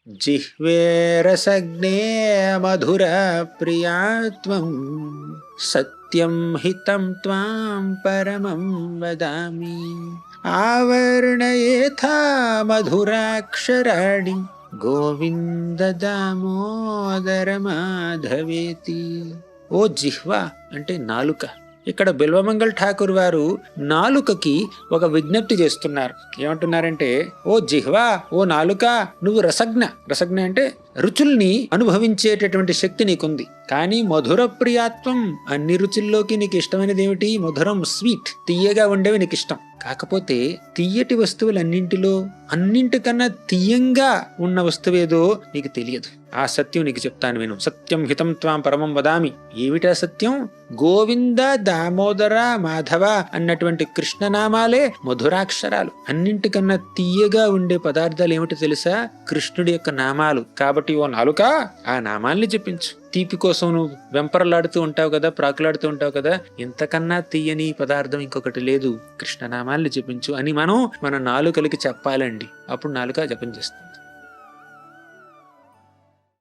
జిహ్వే రసజ్ఞే మధుర ప్రియాత్వం సత్యం హితం త్వాం పరమం వదామి. ఆవర్ణయేథా మధురాక్షరాణి గోవింద దామోదర మాధవేతి. ఓ జిహ్వా అంటే నాలుక. ఇక్కడ బిల్వమంగళ్ ఠాకూర్ వారు నాలుకకి ఒక విజ్ఞప్తి చేస్తున్నారు. ఏమంటున్నారంటే, ఓ జిహ్వా, ఓ నాలుక, నువ్వు రసజ్ఞ. రసజ్ఞ అంటే రుచుల్ని అనుభవించేటటువంటి శక్తి నీకుంది. కానీ మధుర ప్రియాత్వం, అన్ని రుచుల్లోకి నీకు ఇష్టమైనది ఏమిటి? మధురం, స్వీట్, తీయగా ఉండేవి నీకు ఇష్టం. కాకపోతే తీయటి వస్తువులన్నింటిలో అన్నింటికన్నా తీయంగా ఉన్న వస్తువేదో నీకు తెలియదు. ఆ సత్యం నీకు చెప్తాను విను. సత్యం హితం త్వాం పరమం వదామి. ఏమిటా సత్యం? గోవింద, దామోదర, మాధవ అన్నటువంటి కృష్ణనామాలే మధురాక్షరాలు. అన్నింటికన్నా తీయగా ఉండే పదార్థాలు ఏమిటో తెలుసా? కృష్ణుడి యొక్క నామాలు. కాబట్టి ఓ నాలుక, ఆ నామాల్ని చెప్పించు. తీపి కోసం నువ్వు వెంపరలాడుతూ ఉంటావు కదా, ప్రాకులాడుతూ ఉంటావు కదా, ఇంతకన్నా తీయని పదార్థం ఇంకొకటి లేదు, కృష్ణనామాల్ని జపించు అని మన నాలుకలకి చెప్పాలండి. అప్పుడు నాలుక జపం చేస్తుంది.